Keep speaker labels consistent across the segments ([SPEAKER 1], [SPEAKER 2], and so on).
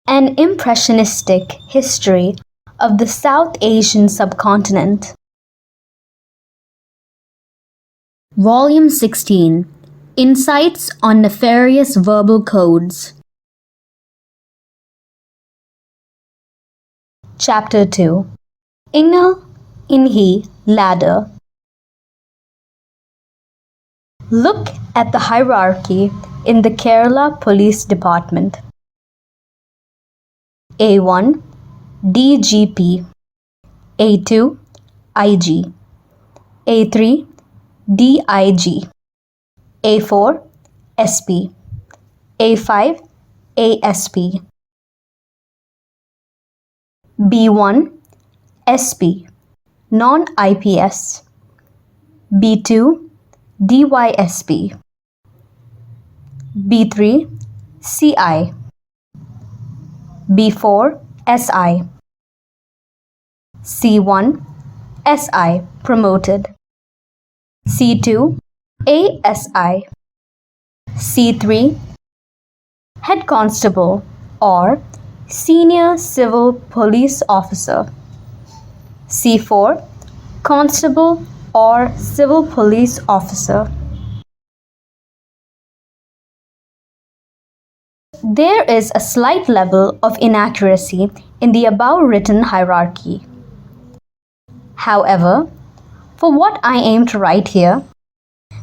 [SPEAKER 1] An impressionistic history of the South Asian Subcontinent. Volume 16. Insights on Nefarious Verbal Codes. Chapter 2. Ingal, Inhi, Ladder. Look at the hierarchy in the Kerala Police Department. A1 DGP, A2 IG, A3 DIG, A4 SP, A5 ASP, B1 SP, non-IPS, B2 DYSP, B3 CI, B4 SI, C1 SI promoted, C2 ASI, C3 Head Constable or Senior Civil Police Officer, C4 Constable or Civil Police Officer. There is a slight level of inaccuracy in the above written hierarchy. However, for what I aim to write here,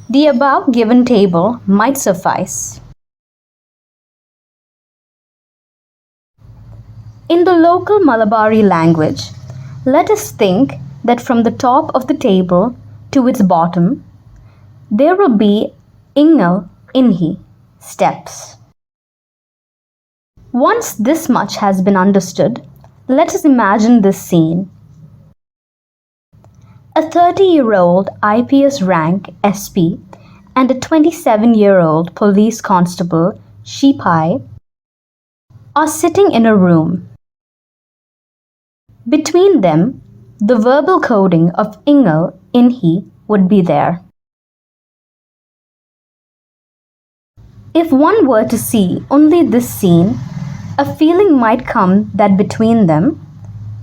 [SPEAKER 1] the above given table might suffice. In the local Malabari language, let us think that from the top of the table to its bottom, there will be Ingal, Inhi, steps. Once this much has been understood, let us imagine this scene. A 30-year-old IPS rank SP and a 27-year-old police constable Shipai are sitting in a room. Between them, the verbal coding of Ingal, Inhi would be there. If one were to see only this scene, a feeling might come that between them,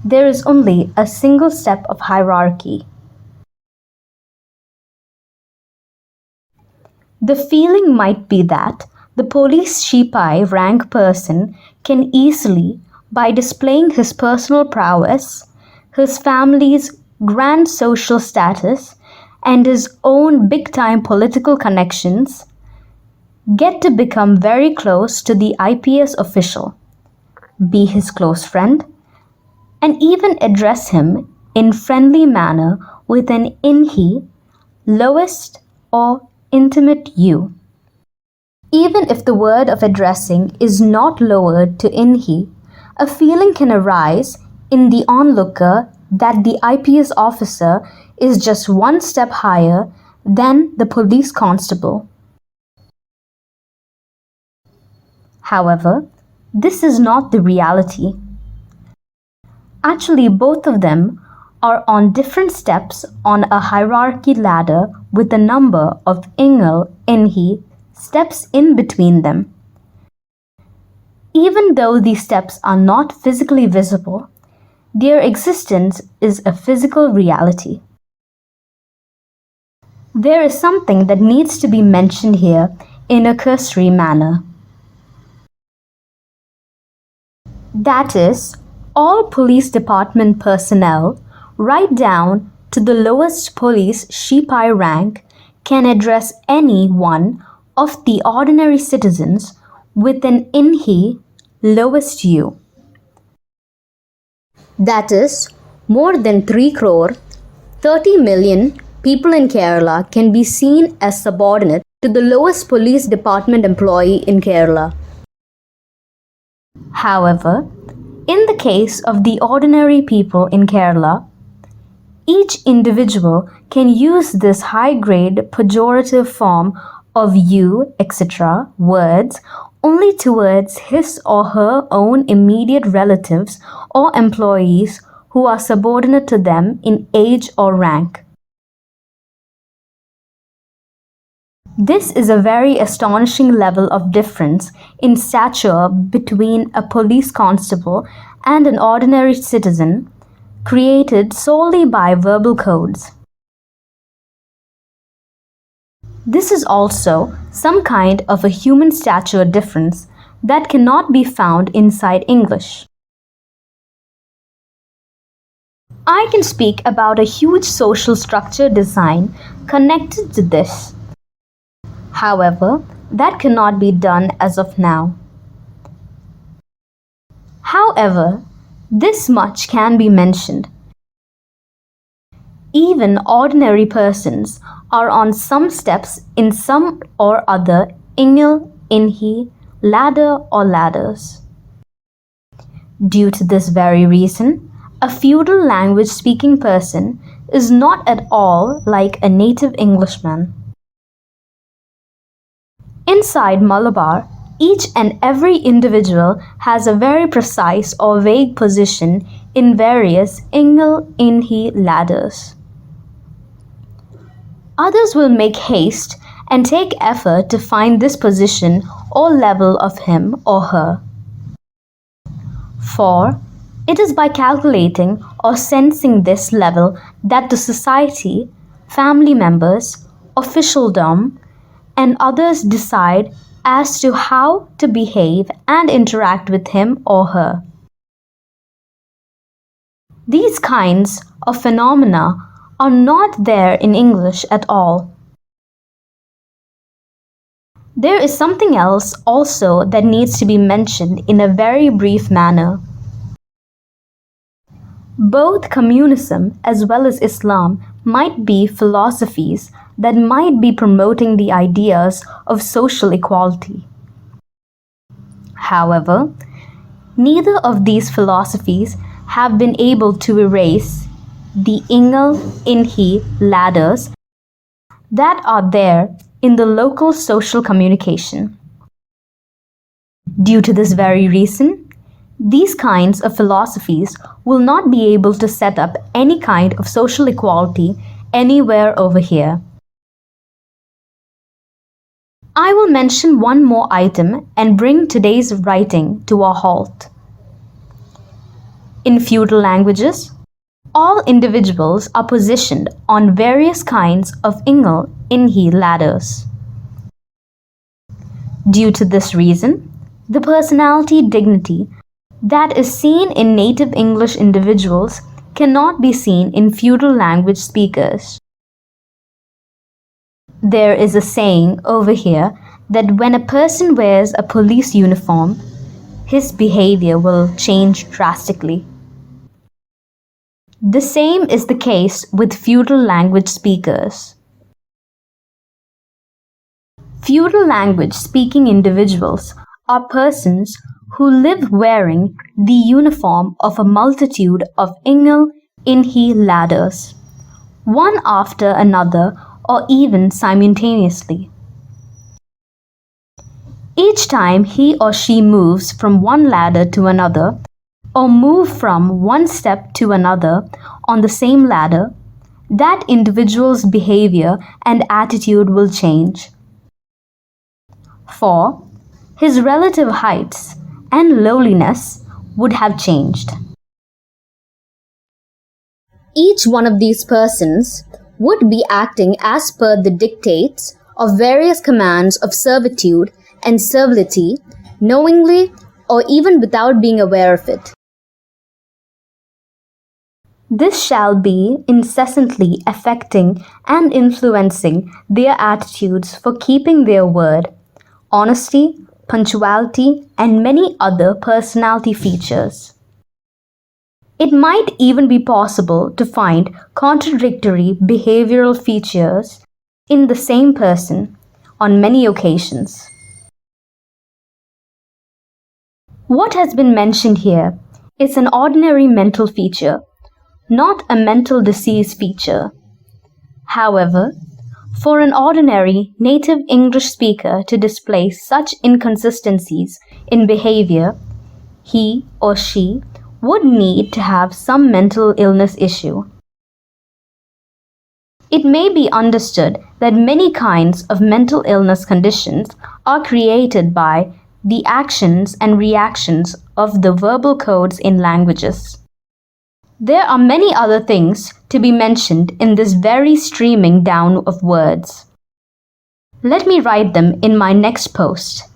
[SPEAKER 1] there is only a single step of hierarchy. The feeling might be that the police Shipai rank person can easily, by displaying his personal prowess, his family's grand social status, and his own big-time political connections, get to become very close to the IPS official, be his close friend, and even address him in friendly manner with an Inhi, lowest or intimate you. Even if the word of addressing is not lowered to Inhi, a feeling can arise in the onlooker that the IPS officer is just one step higher than the police constable. However, this is not the reality. Actually, both of them are on different steps on a hierarchy ladder with a number of Ingal, Inhi steps in between them. Even though these steps are not physically visible, their existence is a physical reality. There is something that needs to be mentioned here in a cursory manner. That is, all police department personnel, right down to the lowest police Shipai rank, can address any one of the ordinary citizens with an Inhi, lowest you. That is, more than 3 crore, 30 million people in Kerala can be seen as subordinate to the lowest police department employee in Kerala. However, in the case of the ordinary people in Kerala, each individual can use this high-grade pejorative form of you, etc. words only towards his or her own immediate relatives or employees who are subordinate to them in age or rank. This is a very astonishing level of difference in stature between a police constable and an ordinary citizen, created solely by verbal codes. This is also some kind of a human stature difference that cannot be found inside English. I can speak about a huge social structure design connected to this. However, that cannot be done as of now. However, this much can be mentioned. Even ordinary persons are on some steps in some or other Ingal, Inhi, ladder or ladders. Due to this very reason, a feudal language speaking person is not at all like a native Englishman. Inside Malabar, each and every individual has a very precise or vague position in various Ingal, Inhi ladders. Others will make haste and take effort to find this position or level of him or her. For it is by calculating or sensing this level that the society, family members, officialdom, and others decide as to how to behave and interact with him or her. These kinds of phenomena are not there in English at all. There is something else also that needs to be mentioned in a very brief manner. Both communism as well as Islam might be philosophies that might be promoting the ideas of social equality. However, neither of these philosophies have been able to erase the Ingal, Inhi ladders that are there in the local social communication. Due to this very reason, these kinds of philosophies will not be able to set up any kind of social equality anywhere over here. I will mention one more item and bring today's writing to a halt. In feudal languages, all individuals are positioned on various kinds of Ingal, Inhi ladders. Due to this reason, the personality dignity that is seen in native English individuals cannot be seen in feudal language speakers. There is a saying over here that when a person wears a police uniform, his behavior will change drastically. The same is the case with feudal language speakers. Feudal language speaking individuals are persons who live wearing the uniform of a multitude of Ingal, Inhi ladders, one after another or even simultaneously. Each time he or she moves from one ladder to another, or move from one step to another on the same ladder, that individual's behavior and attitude will change. For his relative heights and lowliness would have changed. Each one of these persons would be acting as per the dictates of various commands of servitude and servility, knowingly or even without being aware of it. This shall be incessantly affecting and influencing their attitudes for keeping their word, honesty, punctuality, and many other personality features. It might even be possible to find contradictory behavioral features in the same person on many occasions. What has been mentioned here is an ordinary mental feature, not a mental disease feature. However, for an ordinary native English speaker to display such inconsistencies in behavior, he or she would need to have some mental illness issue. It may be understood that many kinds of mental illness conditions are created by the actions and reactions of the verbal codes in languages. There are many other things to be mentioned in this very streaming down of words. Let me write them in my next post.